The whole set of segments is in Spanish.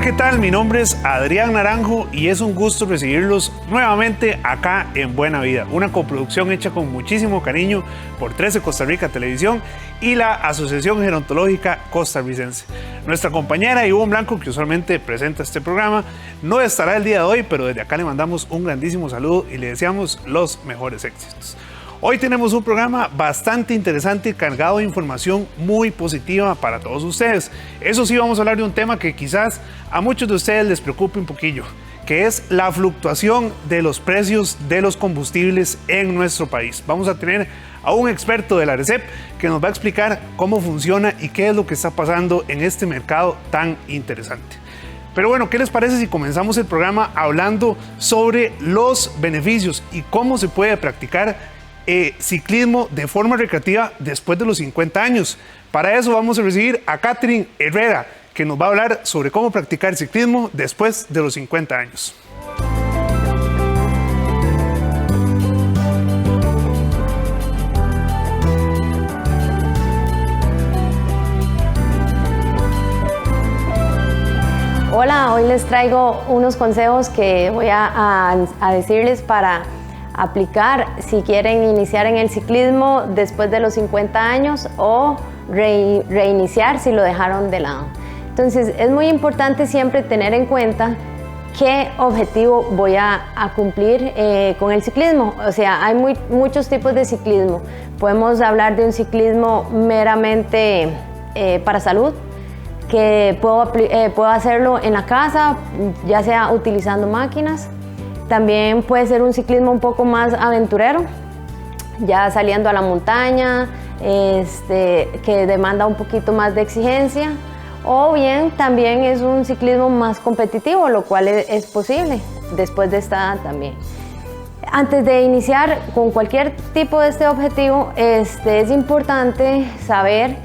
¿qué tal? Mi nombre es Adrián Naranjo y es un gusto recibirlos nuevamente acá en Buena Vida, una coproducción hecha con muchísimo cariño por 13 Costa Rica Televisión y la Asociación Gerontológica Costarricense. Nuestra compañera Ivonne Blanco, que usualmente presenta este programa, no estará el día de hoy, pero desde acá le mandamos un grandísimo saludo y le deseamos los mejores éxitos. Hoy tenemos un programa bastante interesante y cargado de información muy positiva para todos ustedes. Eso sí, vamos a hablar de un tema que quizás a muchos de ustedes les preocupe un poquillo, que es la fluctuación de los precios de los combustibles en nuestro país. Vamos a tener a un experto de la ARECEP que nos va a explicar cómo funciona y qué es lo que está pasando en este mercado tan interesante. Pero bueno, ¿qué les parece si comenzamos el programa hablando sobre los beneficios y cómo se puede practicar ciclismo de forma recreativa después de los 50 años? Para eso vamos a recibir a Catherine Herrera, que nos va a hablar sobre cómo practicar ciclismo después de los 50 años. Hola, hoy les traigo unos consejos que voy a decirles para aplicar si quieren iniciar en el ciclismo después de los 50 años o reiniciar si lo dejaron de lado. Entonces es muy importante siempre tener en cuenta qué objetivo voy a cumplir con el ciclismo. O sea, hay muchos tipos de ciclismo. Podemos hablar de un ciclismo meramente para salud, que puedo hacerlo en la casa, ya sea utilizando máquinas. También puede ser un ciclismo un poco más aventurero, ya saliendo a la montaña, que demanda un poquito más de exigencia. O bien también es un ciclismo más competitivo, lo cual es posible después de esta edad también. Antes de iniciar con cualquier tipo de este objetivo, es importante saber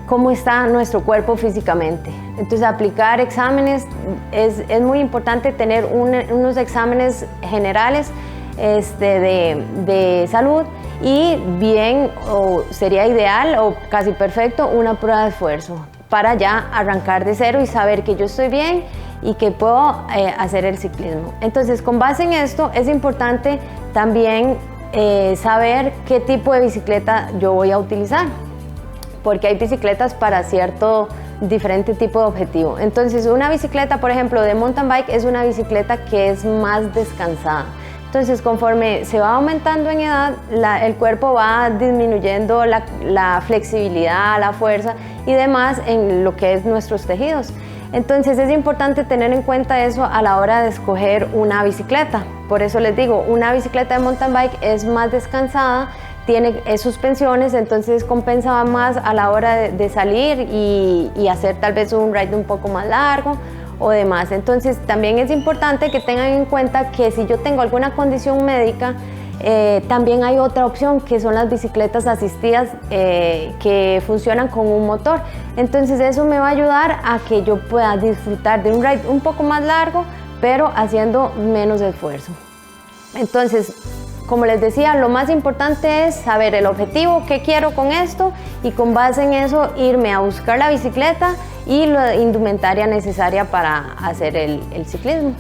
cómo está nuestro cuerpo físicamente. Entonces, aplicar exámenes es muy importante, tener unos exámenes generales de salud y bien, o sería ideal o casi perfecto, una prueba de esfuerzo para ya arrancar de cero y saber que yo estoy bien y que puedo hacer el ciclismo. Entonces, con base en esto, es importante también saber qué tipo de bicicleta yo voy a utilizar, porque hay bicicletas para diferente tipo de objetivo. Entonces, una bicicleta, por ejemplo, de mountain bike es una bicicleta que es más descansada. Entonces, conforme se va aumentando en edad, el cuerpo va disminuyendo la flexibilidad, la fuerza y demás en lo que es nuestros tejidos. Entonces, es importante tener en cuenta eso a la hora de escoger una bicicleta. Por eso les digo, una bicicleta de mountain bike es más descansada, tiene suspensiones, entonces compensa más a la hora de salir y hacer tal vez un ride un poco más largo o demás. Entonces también es importante que tengan en cuenta que si yo tengo alguna condición médica, también hay otra opción que son las bicicletas asistidas que funcionan con un motor. Entonces eso me va a ayudar a que yo pueda disfrutar de un ride un poco más largo, pero haciendo menos esfuerzo. Entonces, como les decía, lo más importante es saber el objetivo, qué quiero con esto, y con base en eso irme a buscar la bicicleta y la indumentaria necesaria para hacer el ciclismo.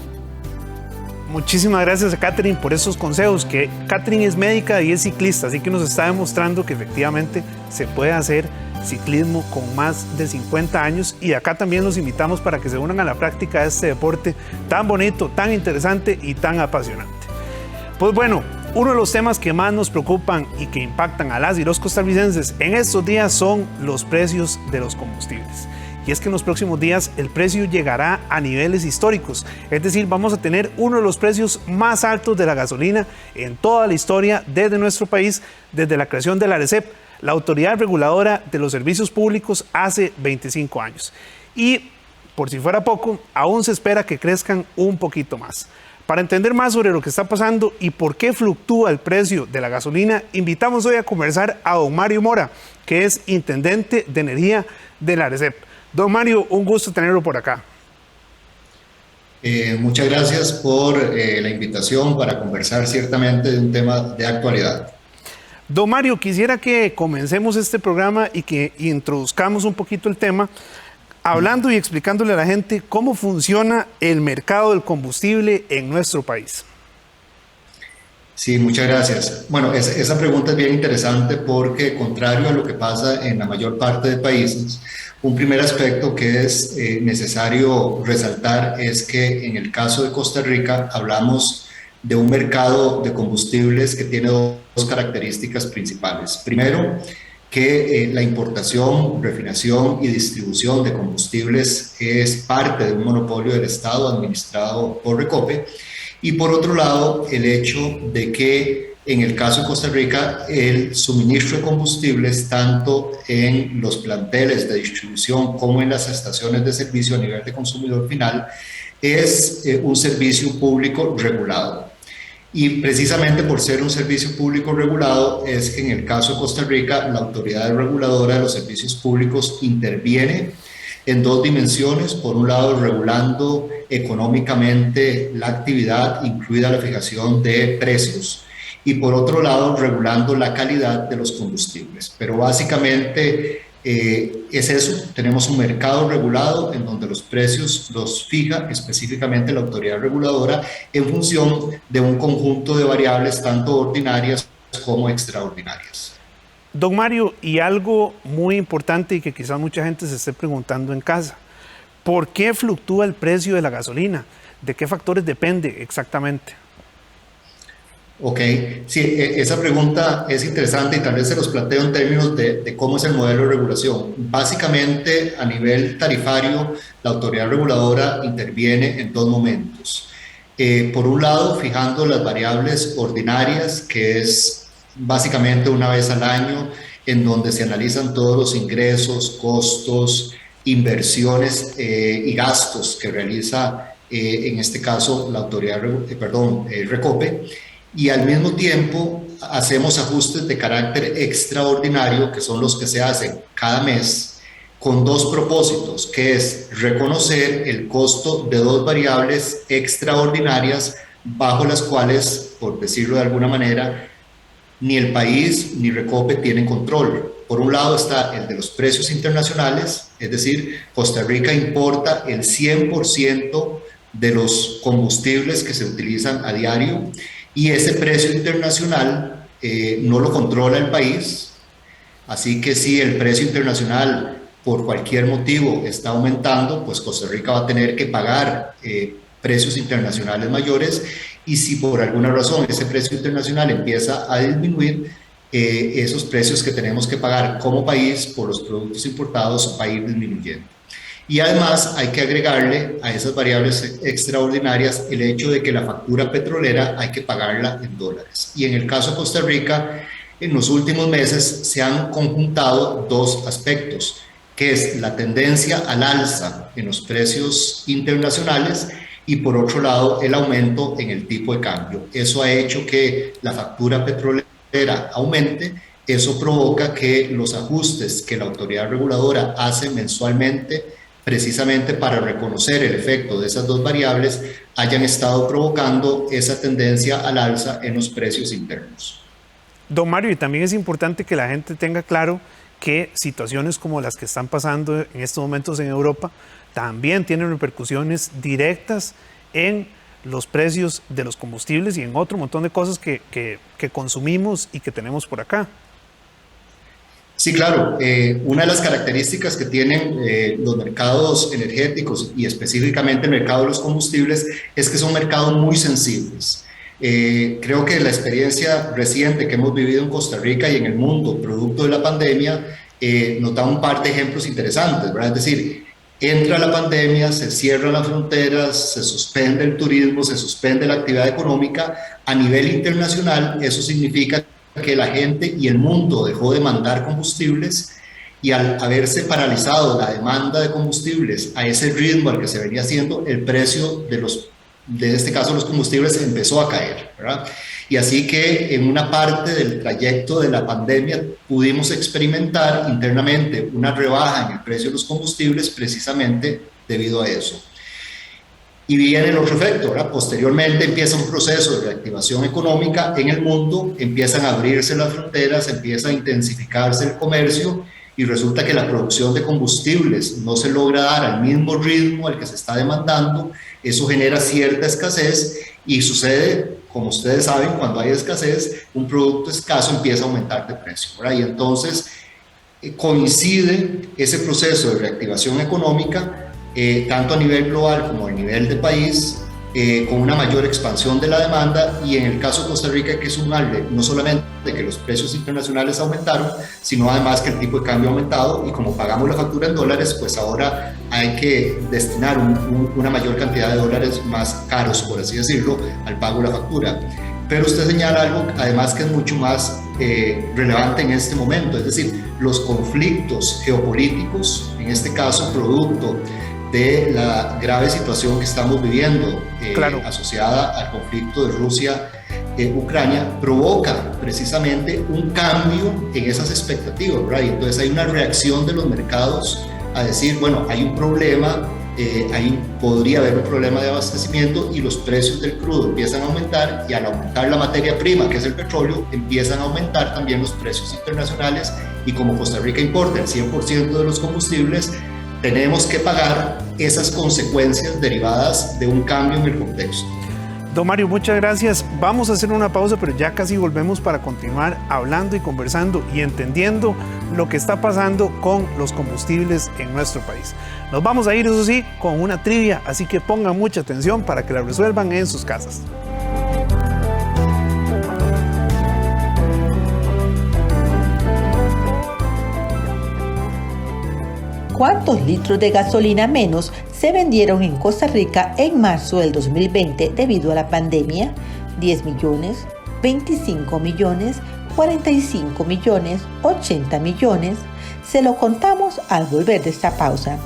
Muchísimas gracias a Catherine por esos consejos, que Catherine es médica y es ciclista, así que nos está demostrando que efectivamente se puede hacer ciclismo con más de 50 años, y acá también los invitamos para que se unan a la práctica de este deporte tan bonito, tan interesante y tan apasionante. Pues bueno, uno de los temas que más nos preocupan y que impactan a las y los costarricenses en estos días son los precios de los combustibles. Y es que en los próximos días el precio llegará a niveles históricos, es decir, vamos a tener uno de los precios más altos de la gasolina en toda la historia desde nuestro país, desde la creación de la ARECEP, la Autoridad Reguladora de los Servicios Públicos, hace 25 años. Y por si fuera poco, aún se espera que crezcan un poquito más. Para entender más sobre lo que está pasando y por qué fluctúa el precio de la gasolina, invitamos hoy a conversar a don Mario Mora, que es intendente de energía de la ARECEP. Don Mario, un gusto tenerlo por acá. Muchas gracias por la invitación para conversar ciertamente de un tema de actualidad. Don Mario, quisiera que comencemos este programa y que introduzcamos un poquito el tema hablando y explicándole a la gente cómo funciona el mercado del combustible en nuestro país. Sí, muchas gracias. Bueno, esa pregunta es bien interesante porque, contrario a lo que pasa en la mayor parte de países, un primer aspecto que es necesario resaltar es que en el caso de Costa Rica hablamos de un mercado de combustibles que tiene dos características principales. Primero, que la importación, refinación y distribución de combustibles es parte de un monopolio del Estado administrado por Recope. Y por otro lado, el hecho de que en el caso de Costa Rica, el suministro de combustibles, tanto en los planteles de distribución como en las estaciones de servicio a nivel de consumidor final, es un servicio público regulado. Y precisamente por ser un servicio público regulado es que en el caso de Costa Rica, la autoridad reguladora de los servicios públicos interviene en dos dimensiones. Por un lado, regulando económicamente la actividad, incluida la fijación de precios, y por otro lado, regulando la calidad de los combustibles. Pero básicamente es eso. Tenemos un mercado regulado en donde los precios los fija específicamente la autoridad reguladora en función de un conjunto de variables tanto ordinarias como extraordinarias. Don Mario, y algo muy importante y que quizás mucha gente se esté preguntando en casa, ¿por qué fluctúa el precio de la gasolina? ¿De qué factores depende exactamente? Ok, sí, esa pregunta es interesante y tal vez se los planteo en términos de cómo es el modelo de regulación. Básicamente, a nivel tarifario, la autoridad reguladora interviene en dos momentos. Por un lado, fijando las variables ordinarias, que es básicamente una vez al año, en donde se analizan todos los ingresos, costos, inversiones y gastos que realiza, en este caso, la autoridad, Recope, y al mismo tiempo hacemos ajustes de carácter extraordinario, que son los que se hacen cada mes, con dos propósitos, que es reconocer el costo de dos variables extraordinarias bajo las cuales, por decirlo de alguna manera, ni el país ni Recope tienen control. Por un lado está el de los precios internacionales, es decir, Costa Rica importa el 100% de los combustibles que se utilizan a diario, y ese precio internacional no lo controla el país. Así que si el precio internacional por cualquier motivo está aumentando, pues Costa Rica va a tener que pagar precios internacionales mayores, y si por alguna razón ese precio internacional empieza a disminuir, esos precios que tenemos que pagar como país por los productos importados va a ir disminuyendo. Y además hay que agregarle a esas variables extraordinarias el hecho de que la factura petrolera hay que pagarla en dólares. Y en el caso de Costa Rica, en los últimos meses se han conjuntado dos aspectos, que es la tendencia al alza en los precios internacionales y por otro lado el aumento en el tipo de cambio. Eso ha hecho que la factura petrolera aumente. Eso provoca que los ajustes que la autoridad reguladora hace mensualmente, precisamente para reconocer el efecto de esas dos variables, hayan estado provocando esa tendencia al alza en los precios internos. Don Mario, y también es importante que la gente tenga claro que situaciones como las que están pasando en estos momentos en Europa también tienen repercusiones directas en los precios de los combustibles y en otro montón de cosas que consumimos y que tenemos por acá. Sí, claro. Una de las características que tienen los mercados energéticos y específicamente el mercado de los combustibles es que son mercados muy sensibles. Creo que la experiencia reciente que hemos vivido en Costa Rica y en el mundo, producto de la pandemia, nos da un par de ejemplos interesantes, ¿verdad? Es decir, entra la pandemia, se cierran las fronteras, se suspende el turismo, se suspende la actividad económica. A nivel internacional, eso significa que la gente y el mundo dejó de mandar combustibles, y al haberse paralizado la demanda de combustibles a ese ritmo al que se venía haciendo, el precio de este caso los combustibles empezó a caer, ¿verdad? Y así que en una parte del trayecto de la pandemia pudimos experimentar internamente una rebaja en el precio de los combustibles precisamente debido a eso. Y viene el otro efecto, ¿verdad? Posteriormente empieza un proceso de reactivación económica en el mundo, empiezan a abrirse las fronteras, empieza a intensificarse el comercio, y resulta que la producción de combustibles no se logra dar al mismo ritmo al que se está demandando, eso genera cierta escasez y sucede, como ustedes saben, cuando hay escasez, un producto escaso empieza a aumentar de precio, ¿verdad? Y entonces coincide ese proceso de reactivación económica, tanto a nivel global como a nivel de país, con una mayor expansión de la demanda, y en el caso de Costa Rica hay que sumarle no solamente que los precios internacionales aumentaron, sino además que el tipo de cambio ha aumentado, y como pagamos la factura en dólares, pues ahora hay que destinar una mayor cantidad de dólares más caros, por así decirlo, al pago de la factura. Pero usted señala algo además que es mucho más relevante en este momento, es decir, los conflictos geopolíticos, en este caso producto de la grave situación que estamos viviendo, claro, asociada al conflicto de Rusia-Ucrania, provoca precisamente un cambio en esas expectativas, ¿verdad? Y entonces hay una reacción de los mercados a decir, bueno, hay un problema, podría haber un problema de abastecimiento, y los precios del crudo empiezan a aumentar, y al aumentar la materia prima, que es el petróleo, empiezan a aumentar también los precios internacionales, y como Costa Rica importa el 100% de los combustibles, tenemos que pagar esas consecuencias derivadas de un cambio en el contexto. Don Mario, muchas gracias. Vamos a hacer una pausa, pero ya casi volvemos para continuar hablando y conversando y entendiendo lo que está pasando con los combustibles en nuestro país. Nos vamos a ir, eso sí, con una trivia, así que pongan mucha atención para que la resuelvan en sus casas. ¿Cuántos litros de gasolina menos se vendieron en Costa Rica en marzo del 2020 debido a la pandemia? ¿10 millones? ¿25 millones? ¿45 millones? ¿80 millones? Se lo contamos al volver de esta pausa.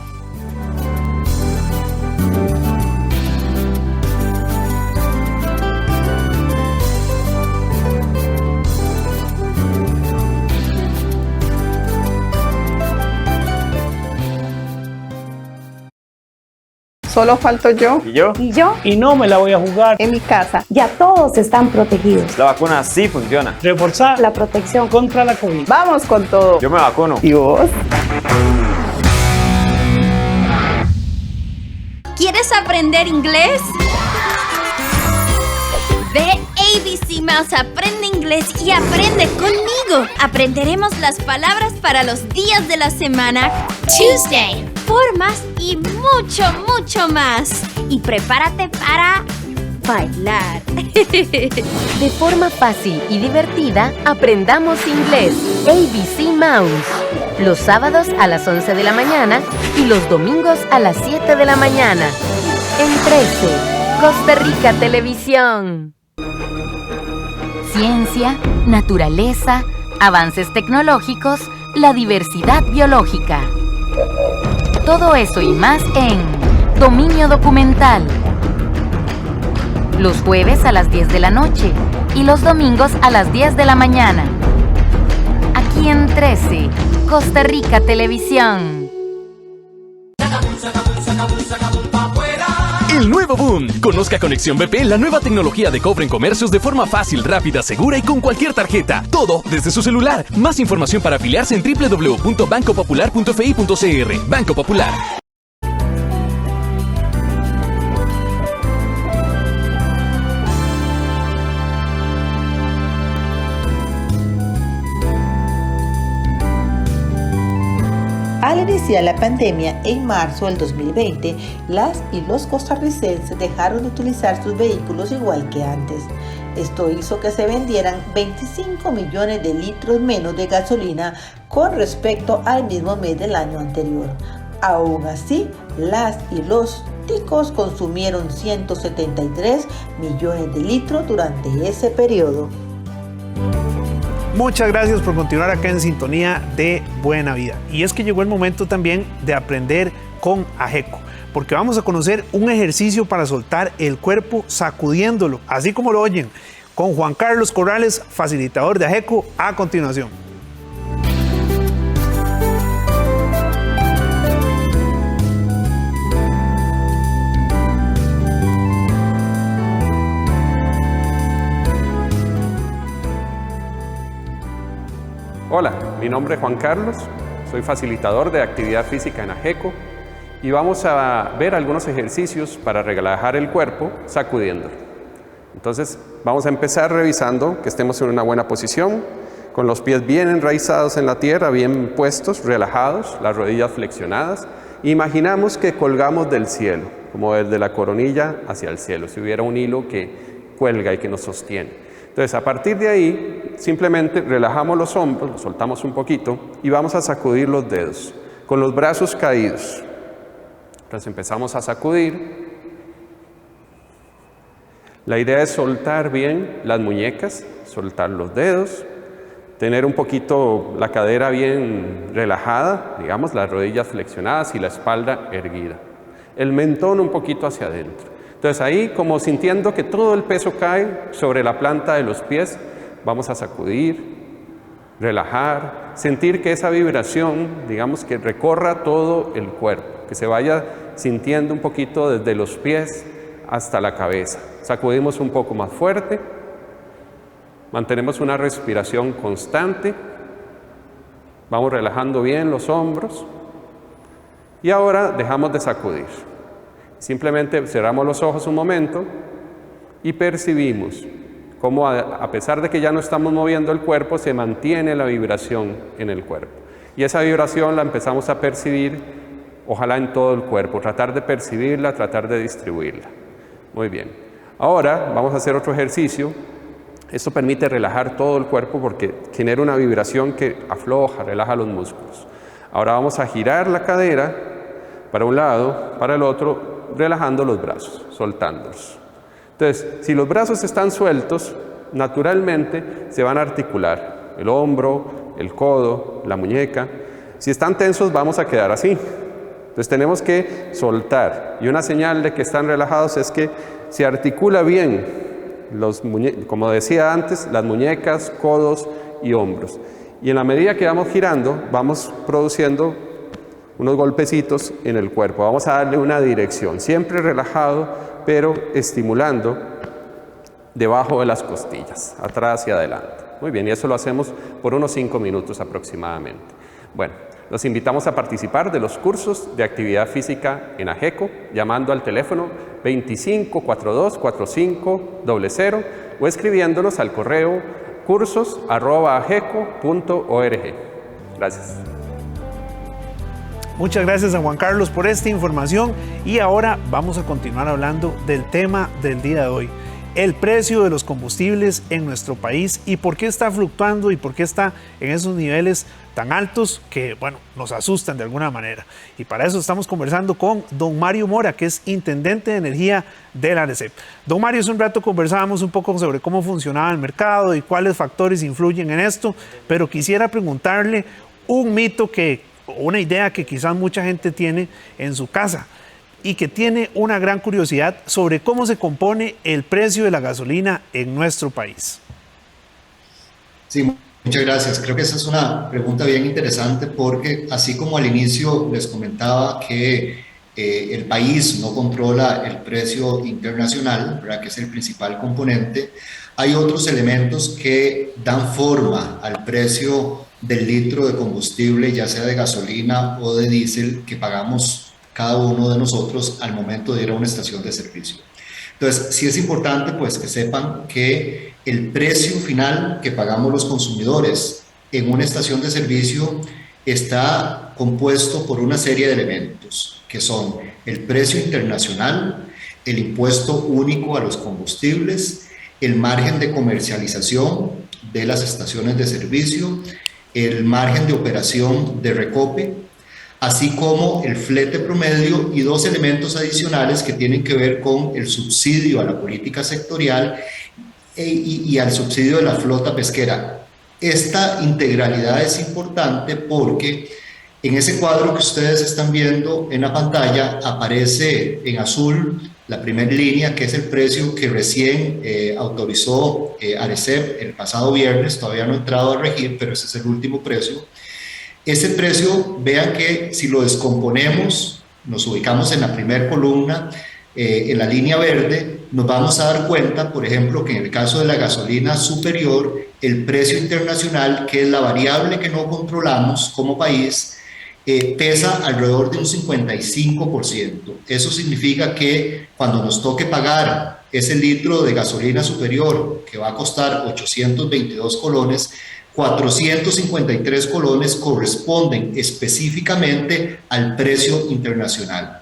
Solo falto yo. ¿Y yo? ¿Y yo? Y no me la voy a jugar. En mi casa. Ya todos están protegidos. La vacuna sí funciona. Reforzar La protección contra la COVID. Vamos con todo. Yo me vacuno. ¿Y vos? ¿Quieres aprender inglés? Ve ABC Mouse Aprende Inglés y aprende conmigo. Aprenderemos las palabras para los días de la semana, Tuesday, formas y mucho, mucho más. Y prepárate para bailar. De forma fácil y divertida, aprendamos inglés. ABC Mouse. Los sábados a las 11 de la mañana y los domingos a las 7 de la mañana. En 13, Costa Rica Televisión. Ciencia, naturaleza, avances tecnológicos, la diversidad biológica. Todo eso y más en Dominio Documental. Los jueves a las 10 de la noche y los domingos a las 10 de la mañana. Aquí en 13, Costa Rica Televisión. El nuevo boom. Conozca Conexión BP, la nueva tecnología de cobro en comercios de forma fácil, rápida, segura y con cualquier tarjeta. Todo desde su celular. Más información para afiliarse en www.bancopopular.fi.cr. Banco Popular. Al iniciar la pandemia en marzo del 2020, las y los costarricenses dejaron de utilizar sus vehículos igual que antes. Esto hizo que se vendieran 25 millones de litros menos de gasolina con respecto al mismo mes del año anterior. Aún así, las y los ticos consumieron 173 millones de litros durante ese periodo. Muchas gracias por continuar acá en sintonía de Buena Vida. Y es que llegó el momento también de aprender con AGECO, porque vamos a conocer un ejercicio para soltar el cuerpo sacudiéndolo, así como lo oyen, con Juan Carlos Corrales, facilitador de AGECO, a continuación. Hola, mi nombre es Juan Carlos, soy facilitador de actividad física en AGECO y vamos a ver algunos ejercicios para relajar el cuerpo sacudiéndolo. Entonces vamos a empezar revisando que estemos en una buena posición, con los pies bien enraizados en la tierra, bien puestos, relajados, las rodillas flexionadas. Imaginamos que colgamos del cielo, como desde la coronilla hacia el cielo, si hubiera un hilo que cuelga y que nos sostiene. Entonces, a partir de ahí, simplemente relajamos los hombros, los soltamos un poquito y vamos a sacudir los dedos, con los brazos caídos. Entonces empezamos a sacudir. La idea es soltar bien las muñecas, soltar los dedos, tener un poquito la cadera bien relajada, digamos, las rodillas flexionadas y la espalda erguida. El mentón un poquito hacia adentro. Entonces ahí, como sintiendo que todo el peso cae sobre la planta de los pies, vamos a sacudir, relajar, sentir que esa vibración, digamos, que recorra todo el cuerpo, que se vaya sintiendo un poquito desde los pies hasta la cabeza. Sacudimos un poco más fuerte, mantenemos una respiración constante, vamos relajando bien los hombros y ahora dejamos de sacudir. Simplemente cerramos los ojos un momento y percibimos cómo a pesar de que ya no estamos moviendo el cuerpo, se mantiene la vibración en el cuerpo. Y esa vibración la empezamos a percibir, ojalá en todo el cuerpo, tratar de percibirla, tratar de distribuirla. Muy bien. Ahora vamos a hacer otro ejercicio. Esto permite relajar todo el cuerpo porque genera una vibración que afloja, relaja los músculos. Ahora vamos a girar la cadera para un lado, para el otro, relajando los brazos, soltándolos. Entonces, si los brazos están sueltos, naturalmente se van a articular el hombro, el codo, la muñeca. Si están tensos, vamos a quedar así. Entonces tenemos que soltar. Y una señal de que están relajados es que se articula bien, como decía antes, las muñecas, codos y hombros. Y en la medida que vamos girando, vamos produciendo unos golpecitos en el cuerpo. Vamos a darle una dirección, siempre relajado, pero estimulando debajo de las costillas, atrás y adelante. Muy bien, y eso lo hacemos por unos 5 minutos aproximadamente. Bueno, los invitamos a participar de los cursos de actividad física en AGECO, llamando al teléfono 2542-4500 o escribiéndonos al correo cursos@ageco.org. Gracias. Muchas gracias a Juan Carlos por esta información y ahora vamos a continuar hablando del tema del día de hoy. El precio de los combustibles en nuestro país y por qué está fluctuando y por qué está en esos niveles tan altos que, bueno, nos asustan de alguna manera. Y para eso estamos conversando con don Mario Mora, que es Intendente de Energía de la ANESEP. Don Mario, hace un rato conversábamos un poco sobre cómo funcionaba el mercado y cuáles factores influyen en esto, pero quisiera preguntarle un mito una idea que quizás mucha gente tiene en su casa y que tiene una gran curiosidad sobre cómo se compone el precio de la gasolina en nuestro país. Sí, muchas gracias. Creo que esa es una pregunta bien interesante porque así como al inicio les comentaba que el país no controla el precio internacional, ¿verdad?, que es el principal componente, hay otros elementos que dan forma al precio del litro de combustible, ya sea de gasolina o de diésel, que pagamos cada uno de nosotros al momento de ir a una estación de servicio. Entonces, sí es importante pues que sepan que el precio final que pagamos los consumidores en una estación de servicio está compuesto por una serie de elementos, que son el precio internacional, el impuesto único a los combustibles, el margen de comercialización de las estaciones de servicio, el margen de operación de recope, así como el flete promedio y dos elementos adicionales que tienen que ver con el subsidio a la política sectorial y al subsidio de la flota pesquera. Esta integralidad es importante porque en ese cuadro que ustedes están viendo en la pantalla aparece en azul la primera línea, que es el precio que recién autorizó ANESEP el pasado viernes. Todavía no ha entrado a regir, pero ese es el último precio. Ese precio, vean que si lo descomponemos, nos ubicamos en la primera columna, en la línea verde, nos vamos a dar cuenta, por ejemplo, que en el caso de la gasolina superior, el precio internacional, que es la variable que no controlamos como país, pesa alrededor de un 55%. Eso significa que cuando nos toque pagar ese litro de gasolina superior, que va a costar 822 colones, 453 colones corresponden específicamente al precio internacional.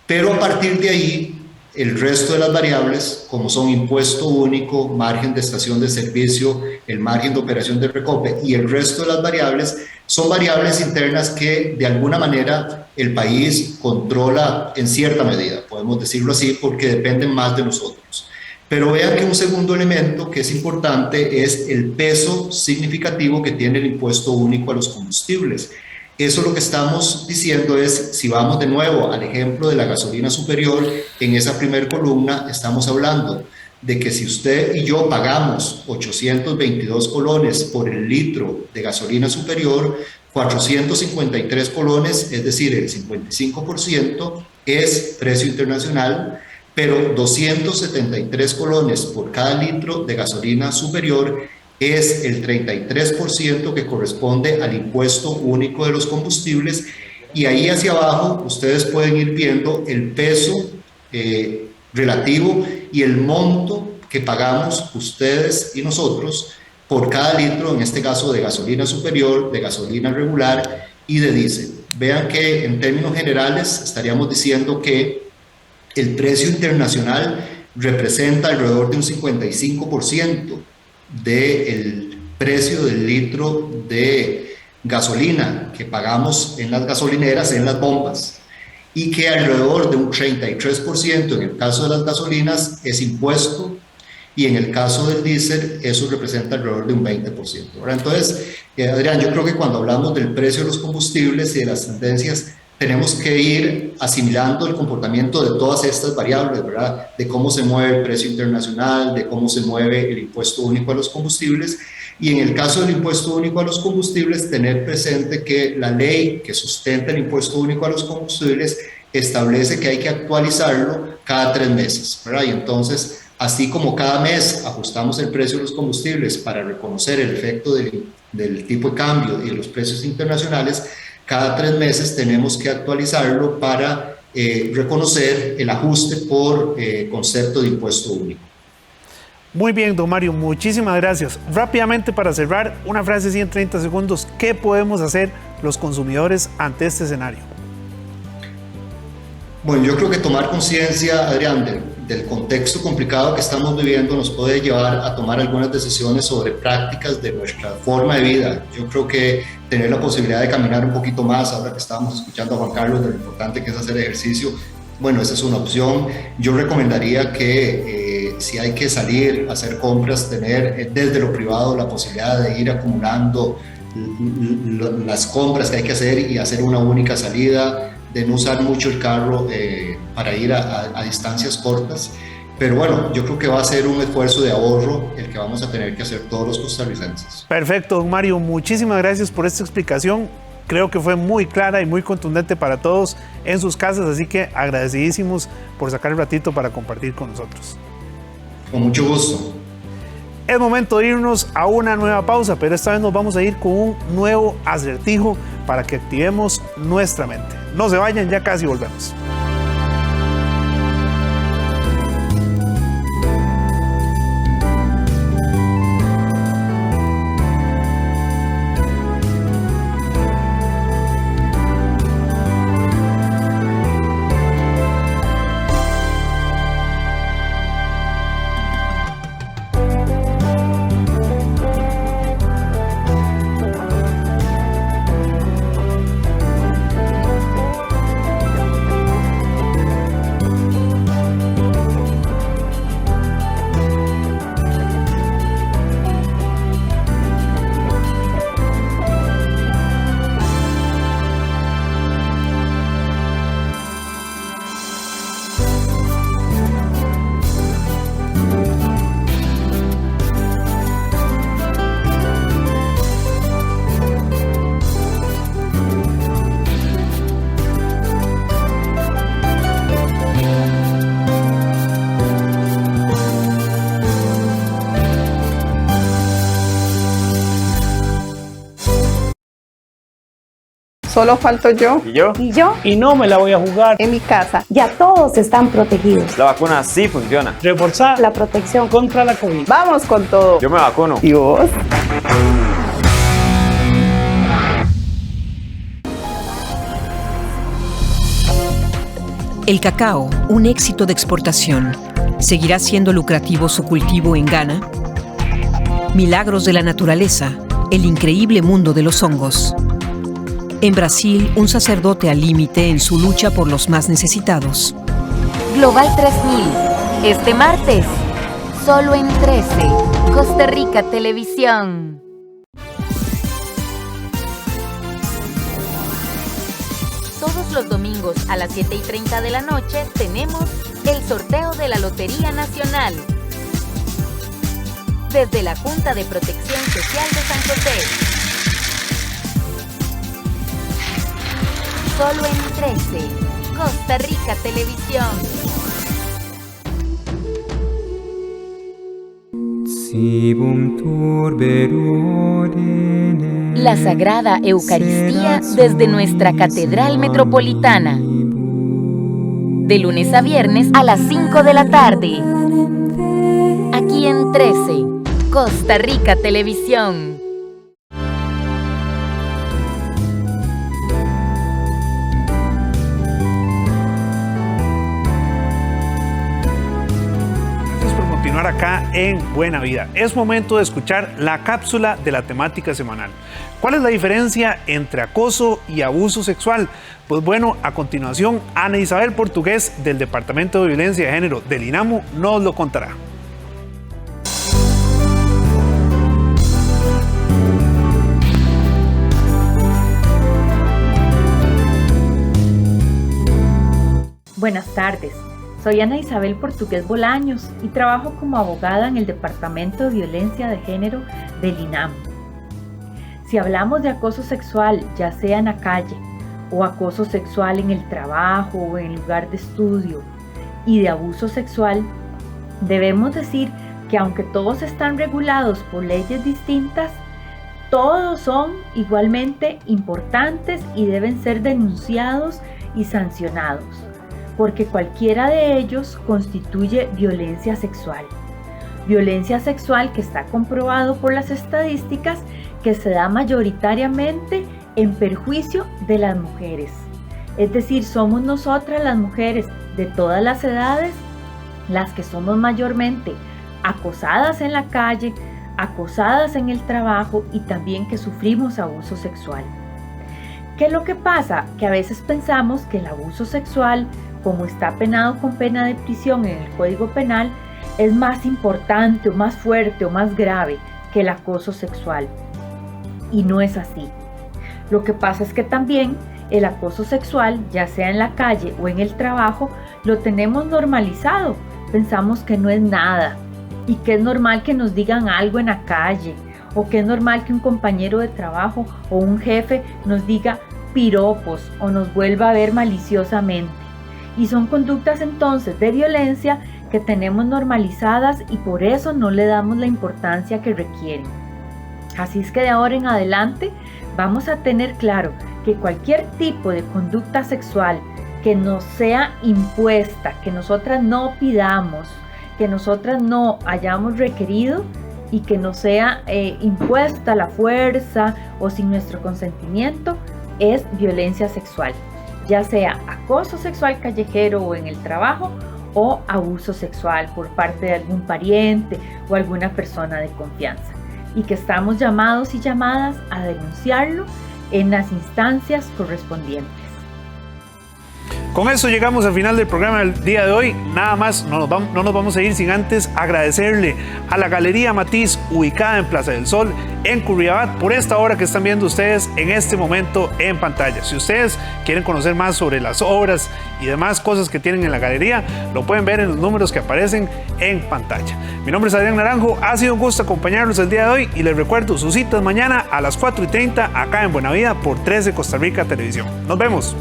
Pero a partir de ahí, el resto de las variables, como son impuesto único, margen de estación de servicio, el margen de operación de recope y el resto de las variables, son variables internas que de alguna manera el país controla en cierta medida, podemos decirlo así, porque dependen más de nosotros. Pero vean que un segundo elemento que es importante es el peso significativo que tiene el impuesto único a los combustibles. Eso lo que estamos diciendo es, si vamos de nuevo al ejemplo de la gasolina superior, en esa primera columna estamos hablando de que si usted y yo pagamos 822 colones por el litro de gasolina superior, 453 colones, es decir, el 55%, es precio internacional, pero 273 colones por cada litro de gasolina superior es el 33% que corresponde al impuesto único de los combustibles, y ahí hacia abajo ustedes pueden ir viendo el peso relativo y el monto que pagamos ustedes y nosotros por cada litro, en este caso de gasolina superior, de gasolina regular y de diésel. Vean que en términos generales estaríamos diciendo que el precio internacional representa alrededor de un 55% del precio del litro de gasolina que pagamos en las gasolineras, en las bombas, y que alrededor de un 33% en el caso de las gasolinas es impuesto, y en el caso del diésel eso representa alrededor de un 20%. Ahora, entonces, Adrián, yo creo que cuando hablamos del precio de los combustibles y de las tendencias, tenemos que ir asimilando el comportamiento de todas estas variables, ¿verdad? De cómo se mueve el precio internacional, de cómo se mueve el impuesto único a los combustibles, y en el caso del impuesto único a los combustibles, tener presente que la ley que sustenta el impuesto único a los combustibles establece que hay que actualizarlo cada 3 meses, ¿verdad? Y entonces, así como cada mes ajustamos el precio de los combustibles para reconocer el efecto del tipo de cambio y los precios internacionales, cada 3 meses tenemos que actualizarlo para reconocer el ajuste por concepto de impuesto único. Muy bien, don Mario, muchísimas gracias. Rápidamente, para cerrar, una frase así en 30 segundos. ¿Qué podemos hacer los consumidores ante este escenario? Bueno, yo creo que tomar conciencia, Adrián, del contexto complicado que estamos viviendo nos puede llevar a tomar algunas decisiones sobre prácticas de nuestra forma de vida. Yo creo que tener la posibilidad de caminar un poquito más, ahora que estábamos escuchando a Juan Carlos de lo importante que es hacer ejercicio, bueno, esa es una opción. Yo recomendaría que si hay que salir a hacer compras, tener desde lo privado la posibilidad de ir acumulando las compras que hay que hacer y hacer una única salida, de no usar mucho el carro para ir a distancias cortas. Pero bueno, yo creo que va a ser un esfuerzo de ahorro el que vamos a tener que hacer todos los costarricenses. Perfecto, don Mario, muchísimas gracias por esta explicación. Creo que fue muy clara y muy contundente para todos en sus casas, así que agradecidísimos por sacar el ratito para compartir con nosotros. Con mucho gusto. Es momento de irnos a una nueva pausa, pero esta vez nos vamos a ir con un nuevo acertijo para que activemos nuestra mente. No se vayan, ya casi volvemos. Solo falto yo. ¿Y yo? ¿Y yo? Y no me la voy a jugar. En mi casa. Ya todos están protegidos. La vacuna sí funciona. Reforzar la protección contra la COVID. Vamos con todo. Yo me vacuno. ¿Y vos? El cacao, un éxito de exportación. ¿Seguirá siendo lucrativo su cultivo en Ghana? Milagros de la naturaleza, el increíble mundo de los hongos. En Brasil, un sacerdote al límite en su lucha por los más necesitados. Global 3000, este martes, solo en 13, Costa Rica Televisión. Todos los domingos a las 7:30 de la noche tenemos el sorteo de la Lotería Nacional. Desde la Junta de Protección Social de San José. Solo en 13, Costa Rica Televisión. La Sagrada Eucaristía desde nuestra Catedral Metropolitana. De lunes a viernes a las 5 de la tarde. Aquí en 13, Costa Rica Televisión. Acá en Buena Vida. Es momento de escuchar la cápsula de la temática semanal. ¿Cuál es la diferencia entre acoso y abuso sexual? Pues bueno, a continuación, Ana Isabel Portugués del Departamento de Violencia de Género del INAMU nos lo contará. Buenas tardes. Soy Ana Isabel Portugués Bolaños y trabajo como abogada en el Departamento de Violencia de Género del INAMU. Si hablamos de acoso sexual, ya sea en la calle o acoso sexual en el trabajo o en el lugar de estudio, y de abuso sexual, debemos decir que aunque todos están regulados por leyes distintas, todos son igualmente importantes y deben ser denunciados y sancionados, porque cualquiera de ellos constituye violencia sexual. Violencia sexual que está comprobado por las estadísticas que se da mayoritariamente en perjuicio de las mujeres. Es decir, somos nosotras las mujeres de todas las edades las que somos mayormente acosadas en la calle, acosadas en el trabajo y también que sufrimos abuso sexual. ¿Qué es lo que pasa? Que a veces pensamos que el abuso sexual, como está penado con pena de prisión en el Código Penal, es más importante o más fuerte o más grave que el acoso sexual. Y no es así. Lo que pasa es que también el acoso sexual, ya sea en la calle o en el trabajo, lo tenemos normalizado. Pensamos que no es nada y que es normal que nos digan algo en la calle, o que es normal que un compañero de trabajo o un jefe nos diga piropos o nos vuelva a ver maliciosamente. Y son conductas entonces de violencia que tenemos normalizadas y por eso no le damos la importancia que requieren. Así es que de ahora en adelante vamos a tener claro que cualquier tipo de conducta sexual que nos sea impuesta, que nosotras no pidamos, que nosotras no hayamos requerido y que nos sea impuesta a la fuerza o sin nuestro consentimiento, es violencia sexual, ya sea acoso sexual callejero o en el trabajo o abuso sexual por parte de algún pariente o alguna persona de confianza, y que estamos llamados y llamadas a denunciarlo en las instancias correspondientes. Con eso llegamos al final del programa del día de hoy. Nada más, no nos vamos a ir sin antes agradecerle a la Galería Matiz, ubicada en Plaza del Sol, en Curridabat, por esta obra que están viendo ustedes en este momento en pantalla. Si ustedes quieren conocer más sobre las obras y demás cosas que tienen en la galería, lo pueden ver en los números que aparecen en pantalla. Mi nombre es Adrián Naranjo, ha sido un gusto acompañarlos el día de hoy y les recuerdo sus citas mañana a las 4:30 acá en Buena Vida por 13 Costa Rica Televisión. Nos vemos.